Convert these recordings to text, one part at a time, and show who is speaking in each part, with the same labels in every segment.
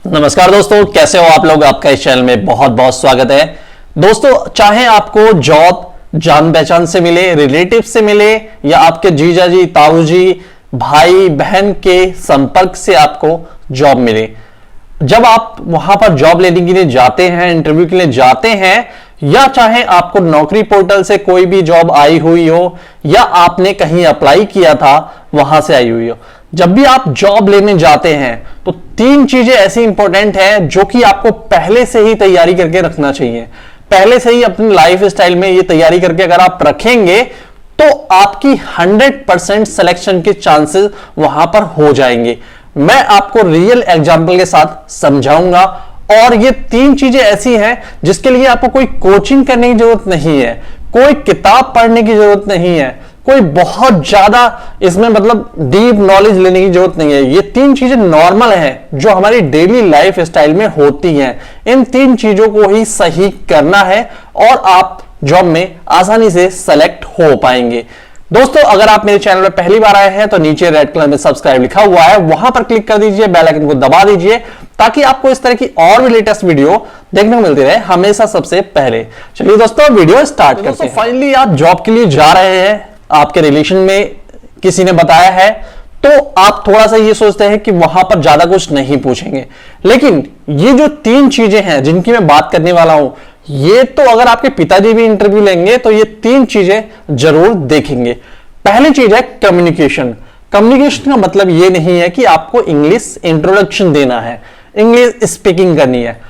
Speaker 1: नमस्कार दोस्तों, कैसे हो आप लोग। आपका इस चैनल में बहुत बहुत स्वागत है। दोस्तों, चाहे आपको जॉब जान पहचान से मिले, रिलेटिव से मिले, या आपके जीजा जी, ताऊ जी, भाई बहन के संपर्क से आपको जॉब मिले, जब आप वहां पर जॉब लेने के लिए जाते हैं, इंटरव्यू के लिए जाते हैं, या चाहे आपको नौकरी पोर्टल से कोई भी जॉब आई हुई हो, या आपने कहीं अप्लाई किया था वहां से आई हुई हो, जब भी आप जॉब लेने जाते हैं तो तीन चीजें ऐसी इंपॉर्टेंट हैं जो कि आपको पहले से ही तैयारी करके रखना चाहिए। पहले से ही अपनी लाइफ स्टाइल में ये तैयारी करके अगर आप रखेंगे तो आपकी 100% सिलेक्शन के चांसेस वहां पर हो जाएंगे। मैं आपको रियल एग्जांपल के साथ समझाऊंगा, और ये तीन चीजें ऐसी हैं जिसके लिए आपको कोई कोचिंग करने की जरूरत नहीं है, कोई किताब पढ़ने की जरूरत नहीं है, कोई बहुत ज्यादा इसमें मतलब डीप नॉलेज लेने की जरूरत नहीं है। ये तीन चीजें नॉर्मल हैं जो हमारी डेली लाइफ स्टाइल में होती हैं। इन तीन चीजों को ही सही करना है और आप जॉब में आसानी से सेलेक्ट हो पाएंगे। दोस्तों, अगर आप मेरे चैनल पर पहली बार आए हैं तो नीचे रेड कलर में सब्सक्राइब लिखा हुआ है, वहां पर क्लिक कर दीजिए, बेल आइकन को दबा दीजिए ताकि आपको इस तरह की और भी लेटेस्ट वीडियो देखने को मिलती रहे हमेशा सबसे पहले। चलिए दोस्तों, वीडियो स्टार्ट करते हैं। फाइनली आप जॉब के लिए जा रहे हैं, आपके रिलेशन में किसी ने बताया है, तो आप थोड़ा सा ये सोचते हैं कि वहां पर ज्यादा कुछ नहीं पूछेंगे, लेकिन ये जो तीन चीजें हैं जिनकी मैं बात करने वाला हूं, ये तो अगर आपके पिताजी भी इंटरव्यू लेंगे तो ये तीन चीजें जरूर देखेंगे। पहली चीज है कम्युनिकेशन। कम्युनिकेशन का मतलब ये नहीं है कि आपको इंग्लिश इंट्रोडक्शन देना है, इंग्लिश स्पीकिंग करनी है।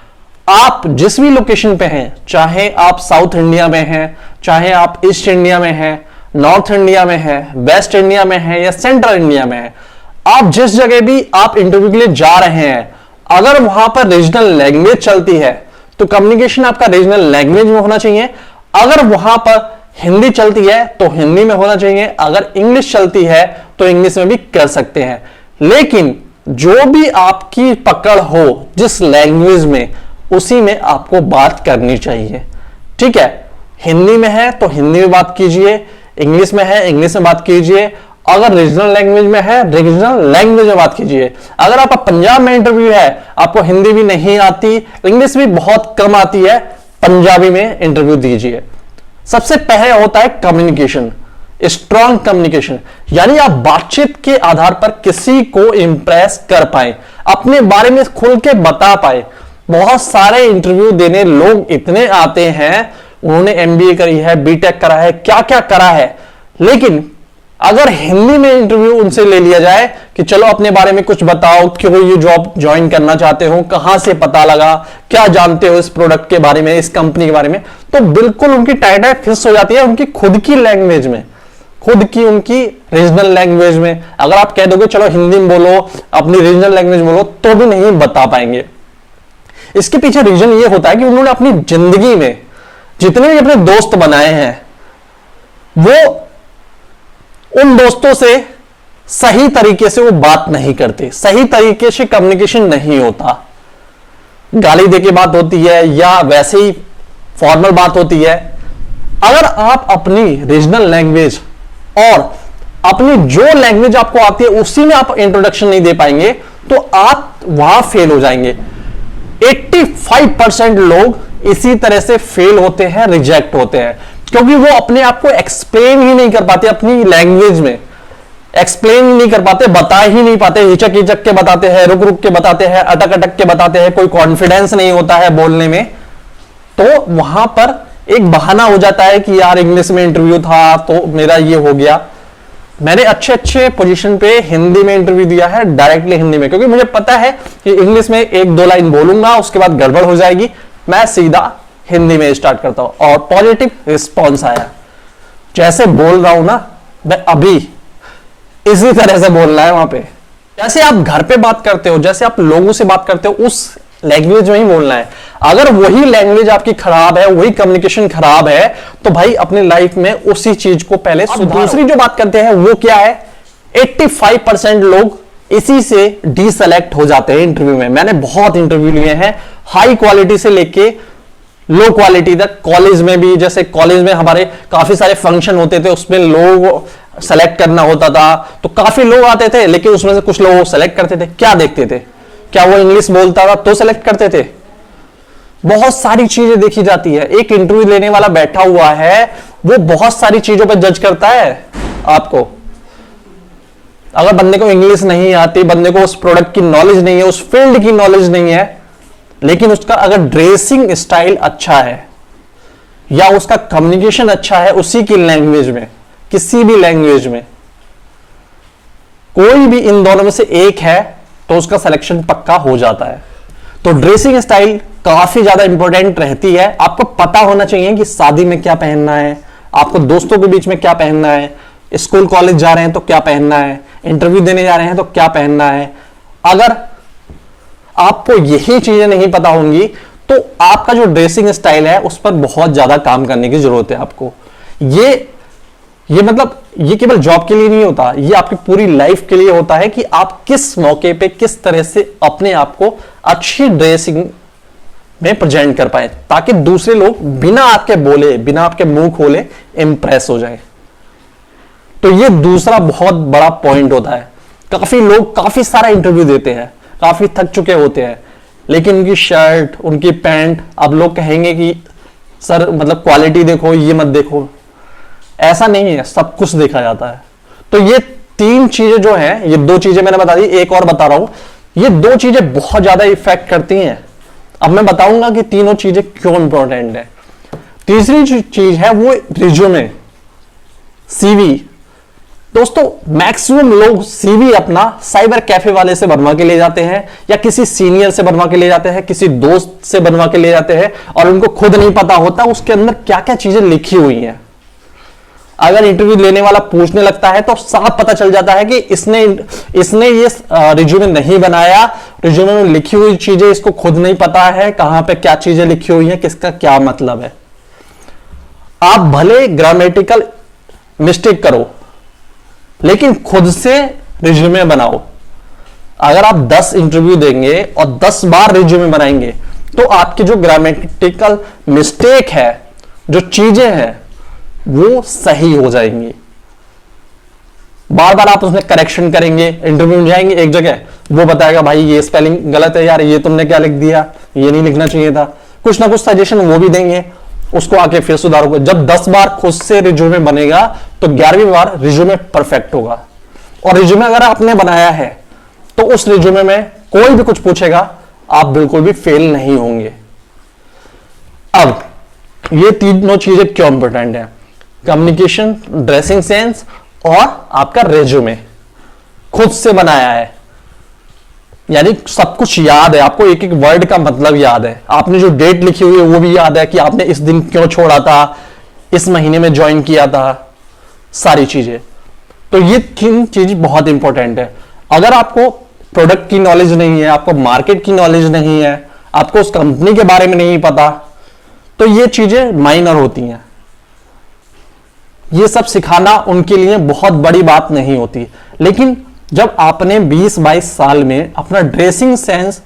Speaker 1: आप जिस भी लोकेशन पे हैं, चाहे आप साउथ इंडिया में हैं, चाहे आप ईस्ट इंडिया में हैं, नॉर्थ इंडिया में है, वेस्ट इंडिया में है, या सेंट्रल इंडिया में है, आप जिस जगह भी आप इंटरव्यू के लिए जा रहे हैं, अगर वहां पर रीजनल लैंग्वेज चलती है तो कम्युनिकेशन आपका रीजनल लैंग्वेज में होना चाहिए। अगर वहां पर हिंदी चलती है तो हिंदी में होना चाहिए, अगर इंग्लिश चलती है तो इंग्लिश में भी कर सकते हैं, लेकिन जो भी आपकी पकड़ हो जिस लैंग्वेज में, उसी में आपको बात करनी चाहिए। ठीक है, हिंदी में है तो हिंदी में बात कीजिए, इंग्लिश में है इंग्लिश में बात कीजिए, अगर रीजनल लैंग्वेज में है रीजनल लैंग्वेज में बात कीजिए। अगर आपका पंजाब में इंटरव्यू है, आपको हिंदी भी नहीं आती, इंग्लिश भी बहुत कम आती है, पंजाबी में इंटरव्यू दीजिए। सबसे पहले होता है कम्युनिकेशन, स्ट्रॉन्ग कम्युनिकेशन, यानी आप बातचीत के आधार पर किसी को इंप्रेस कर पाए, अपने बारे में खुल के बता पाए। बहुत सारे इंटरव्यू देने लोग इतने आते हैं, उन्होंने एमबीए करी है, बीटेक करा है, क्या क्या करा है, लेकिन अगर हिंदी में इंटरव्यू उनसे ले लिया जाए कि चलो अपने बारे में कुछ बताओ, क्यों ये जॉब ज्वाइन करना चाहते हो, कहां से पता लगा, क्या जानते हो इस प्रोडक्ट के बारे में, इस कंपनी के बारे में, तो बिल्कुल उनकी टाइट फिक्स हो जाती है उनकी खुद की लैंग्वेज में, खुद की उनकी रीजनल लैंग्वेज में। अगर आप कह दोगे चलो हिंदी में बोलो, अपनी रीजनल लैंग्वेज बोलो, तो भी नहीं बता पाएंगे। इसके पीछे रीजन ये होता है कि उन्होंने अपनी जिंदगी में जितने भी अपने दोस्त बनाए हैं, वो उन दोस्तों से सही तरीके से वो बात नहीं करते, सही तरीके से कम्युनिकेशन नहीं होता, गाली देके बात होती है या वैसे ही फॉर्मल बात होती है। अगर आप अपनी रीजनल लैंग्वेज और अपनी जो लैंग्वेज आपको आती है उसी में आप इंट्रोडक्शन नहीं दे पाएंगे तो आप वहां फेल हो जाएंगे। 85% लोग इसी तरह से फेल होते हैं, रिजेक्ट होते हैं, क्योंकि वो अपने आप को एक्सप्लेन ही नहीं कर पाते, अपनी लैंग्वेज में एक्सप्लेन ही नहीं कर पाते, बता ही नहीं पाते, हिचक हिचक के बताते हैं, रुक रुक के बताते हैं, अटक अटक के बताते हैं, कोई कॉन्फिडेंस नहीं होता है बोलने में, तो वहां पर एक बहाना हो जाता है कि यार इंग्लिश में इंटरव्यू था तो मेरा ये हो गया। मैंने अच्छे अच्छे पोजीशन पे हिंदी में इंटरव्यू दिया है, डायरेक्टली हिंदी में, क्योंकि मुझे पता है कि इंग्लिश में एक दो लाइन बोलूंगा, उसके बाद गड़बड़ हो जाएगी, मैं सीधा हिंदी में स्टार्ट करता हूं, और पॉजिटिव रिस्पॉन्स आया। जैसे बोल रहा हूं ना मैं अभी, इसी तरह से बोलना है वहां पे। जैसे आप घर पे बात करते हो, जैसे आप लोगों से बात करते हो, उस लैंग्वेज में ही बोलना है। अगर वही लैंग्वेज आपकी खराब है, वही कम्युनिकेशन खराब है, तो भाई अपने लाइफ में उसी चीज को पहले सुधारो। दूसरी जो बात करते हैं वो क्या है, 85% लोग इसी से डीसेलेक्ट हो जाते हैं इंटरव्यू में। मैंने बहुत इंटरव्यू लिए हैं, हाई क्वालिटी से लेके लो क्वालिटी तक। कॉलेज में भी, जैसे कॉलेज में हमारे काफी सारे फंक्शन होते थे, उसमें लोग सेलेक्ट करना होता था, तो काफी लोग आते थे, लेकिन उसमें से कुछ लोग सेलेक्ट करते थे। क्या देखते थे क्या वो इंग्लिश बोलता था तो सेलेक्ट करते थे? बहुत सारी चीजें देखी जाती है। एक इंटरव्यू लेने वाला बैठा हुआ है, वो बहुत सारी चीजों पर जज करता है आपको। अगर बंदे को इंग्लिश नहीं आती, बंदे को उस प्रोडक्ट की नॉलेज नहीं है, उस फील्ड की नॉलेज नहीं है, लेकिन उसका अगर ड्रेसिंग स्टाइल अच्छा है या उसका कम्युनिकेशन अच्छा है उसी की लैंग्वेज में, किसी भी लैंग्वेज में, कोई भी इन दोनों में से एक है, तो उसका सिलेक्शन पक्का हो जाता है। तो ड्रेसिंग स्टाइल काफी ज्यादा इंपॉर्टेंट रहती है। आपको पता होना चाहिए कि शादी में क्या पहनना है, आपको दोस्तों के बीच में क्या पहनना है, स्कूल कॉलेज जा रहे हैं तो क्या पहनना है, इंटरव्यू देने जा रहे हैं तो क्या पहनना है। अगर आपको यही चीजें नहीं पता होंगी तो आपका जो ड्रेसिंग स्टाइल है उस पर बहुत ज्यादा काम करने की जरूरत है आपको। ये मतलब ये केवल जॉब के लिए नहीं होता, ये आपकी पूरी लाइफ के लिए होता है कि आप किस मौके पे किस तरह से अपने आप को अच्छी ड्रेसिंग में प्रेजेंट कर पाए, ताकि दूसरे लोग बिना आपके बोले, बिना आपके मुंह खोले इंप्रेस हो जाए। तो ये दूसरा बहुत बड़ा पॉइंट होता है। काफी लोग काफी सारा इंटरव्यू देते हैं, काफी थक चुके होते हैं, लेकिन उनकी शर्ट, उनकी पैंट, अब लोग कहेंगे कि सर मतलब क्वालिटी देखो, ये मत देखो। ऐसा नहीं है, सब कुछ देखा जाता है। तो ये तीन चीजें जो हैं, ये दो चीजें मैंने बता दी, एक और बता रहा हूं, ये दो चीजें बहुत ज्यादा इफेक्ट करती हैं। अब मैं बताऊंगा कि तीनों चीजें क्यों इंपॉर्टेंट है। तीसरी जो चीज है वो रिज्यूमे, सीवी। दोस्तों मैक्सिमम लोग सीवी अपना साइबर कैफे वाले से बनवा के ले जाते हैं, या किसी सीनियर से बनवा के ले जाते हैं, किसी दोस्त से बनवा के ले जाते हैं, और उनको खुद नहीं पता होता उसके अंदर क्या क्या चीजें लिखी हुई हैं। अगर इंटरव्यू लेने वाला पूछने लगता है तो साफ पता चल जाता है कि इसने ये रिज्यूमे नहीं बनाया, रिज्यूमे में लिखी हुई चीजें इसको खुद नहीं पता है, कहां पे क्या चीजें लिखी हुई हैं, किसका क्या मतलब है। आप भले ग्रामेटिकल मिस्टेक करो, लेकिन खुद से रिज्यूमे बनाओ। अगर आप 10 इंटरव्यू देंगे और 10 बार रिज्यूमे बनाएंगे तो आपकी जो ग्रामेटिकल मिस्टेक है, जो चीजें हैं, वो सही हो जाएंगी। बार बार आप उसमें करेक्शन करेंगे, इंटरव्यू में जाएंगे एक जगह, वो बताएगा भाई ये स्पेलिंग गलत है यार, ये तुमने क्या लिख दिया, ये नहीं लिखना चाहिए था। कुछ ना कुछ सजेशन वो भी देंगे, उसको आके फिर सुधारोगे। जब 10 बार खुद से रिज्यूमे बनेगा तो 11वीं बार रिज्यूमे परफेक्ट होगा। और रिज्यूमे अगर आपने बनाया है तो उस रिज्यूमे में कोई भी कुछ पूछेगा, आप बिल्कुल भी फेल नहीं होंगे। अब ये तीनों चीजें क्यों इंपॉर्टेंट है? कम्युनिकेशन, ड्रेसिंग सेंस और आपका रेज्यूमे खुद से बनाया है, यानी सब कुछ याद है आपको, एक एक वर्ड का मतलब याद है, आपने जो डेट लिखी हुई है वो भी याद है कि आपने इस दिन क्यों छोड़ा था, इस महीने में ज्वाइन किया था, सारी चीजें। तो ये तीन चीज बहुत इंपॉर्टेंट है। अगर आपको प्रोडक्ट की नॉलेज नहीं है, आपको मार्केट की नॉलेज नहीं है, आपको उस कंपनी के बारे में नहीं पता, तो ये चीजें माइनर होती हैं। ये सब सिखाना उनके लिए बहुत बड़ी बात नहीं होती। लेकिन जब आपने 20-22 साल में अपना ड्रेसिंग सेंस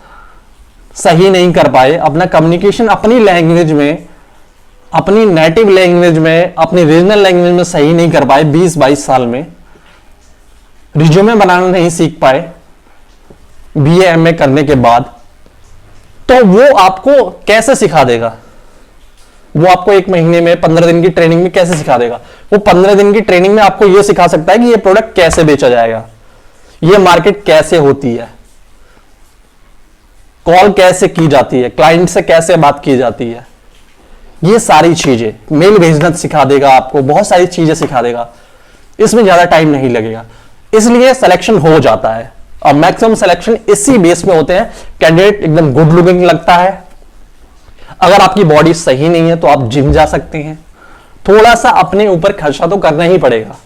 Speaker 1: सही नहीं कर पाए, अपना कम्युनिकेशन अपनी लैंग्वेज में, अपनी नेटिव लैंग्वेज में, अपनी रीजनल लैंग्वेज में सही नहीं कर पाए, 20-22 साल में रिज्यूमे बनाना नहीं सीख पाए बीए एमए करने के बाद, तो वो आपको कैसे सिखा देगा? वो आपको 1 महीने में, 15 दिन की ट्रेनिंग में कैसे सिखा देगा? वो 15 दिन की ट्रेनिंग में आपको यह सिखा सकता है कि ये प्रोडक्ट कैसे बेचा जाएगा, ये मार्केट कैसे होती है, कॉल कैसे की जाती है, क्लाइंट से कैसे बात की जाती है, ये सारी चीजें, मेल भेजना सिखा देगा आपको, बहुत सारी चीजें सिखा देगा। इसमें ज्यादा टाइम नहीं लगेगा, इसलिए सिलेक्शन हो जाता है। और मैक्सिमम सिलेक्शन इसी बेस पे होते हैं, कैंडिडेट एकदम गुड लुकिंग लगता है। अगर आपकी बॉडी सही नहीं है तो आप जिम जा सकते हैं, थोड़ा सा अपने ऊपर खर्चा तो करना ही पड़ेगा,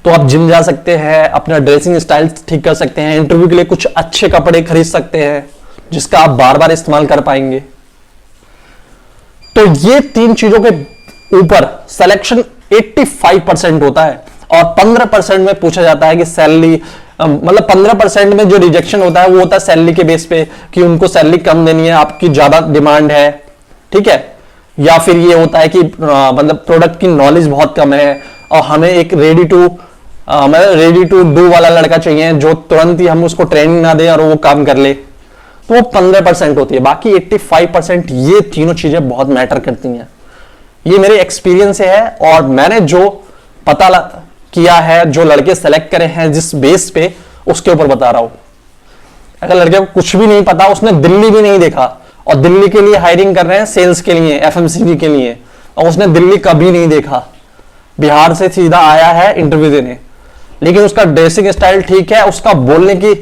Speaker 1: तो आप जिम जा सकते हैं, अपना ड्रेसिंग स्टाइल ठीक कर सकते हैं, इंटरव्यू के लिए कुछ अच्छे कपड़े खरीद सकते हैं जिसका आप बार बार इस्तेमाल कर पाएंगे। तो ये तीन चीजों के ऊपर सिलेक्शन 85% होता है, और 15% में पूछा जाता है कि सैलरी, मतलब 15% में जो रिजेक्शन होता है वो होता है सैलरी के बेस पे, कि उनको सैलरी कम देनी है, आपकी ज्यादा डिमांड है, ठीक है। या फिर ये होता है कि मतलब प्रोडक्ट की नॉलेज बहुत कम है और हमें एक रेडी टू मतलब रेडी टू डू वाला लड़का चाहिए जो तुरंत ही हम उसको ट्रेनिंग ना दे और वो काम कर ले, तो वो 15% होती है। बाकी 85% ये तीनों चीजें बहुत मैटर करती हैं। ये मेरे एक्सपीरियंस से है और मैंने जो पता किया है, जो लड़के सेलेक्ट करे हैं जिस बेस पे, उसके ऊपर बता रहा हूं। अगर लड़के को कुछ भी नहीं पता, उसने दिल्ली भी नहीं देखा और दिल्ली के लिए हायरिंग कर रहे हैं सेल्स के लिए, एफएमसीजी के लिए, और उसने दिल्ली कभी नहीं देखा, बिहार से सीधा आया है इंटरव्यू देने, लेकिन उसका ड्रेसिंग स्टाइल ठीक है, उसका बोलने की,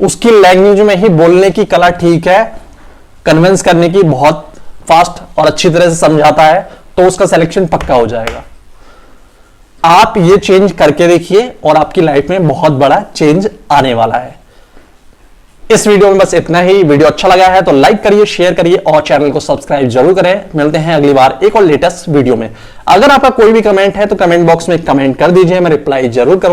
Speaker 1: उसकी लैंग्वेज में ही बोलने की कला ठीक है, कन्विंस करने की बहुत फास्ट और अच्छी तरह से समझाता है, तो उसका सिलेक्शन पक्का हो जाएगा। आप ये चेंज करके देखिए और आपकी लाइफ में बहुत बड़ा चेंज आने वाला है। इस वीडियो में बस इतना ही। वीडियो अच्छा लगा है तो लाइक करिए, शेयर करिए और चैनल को सब्सक्राइब जरूर करें। मिलते हैं अगली बार एक और लेटेस्ट वीडियो में। अगर आपका कोई भी कमेंट है तो कमेंट बॉक्स में कमेंट कर दीजिए, मैं रिप्लाई जरूर करूंगा।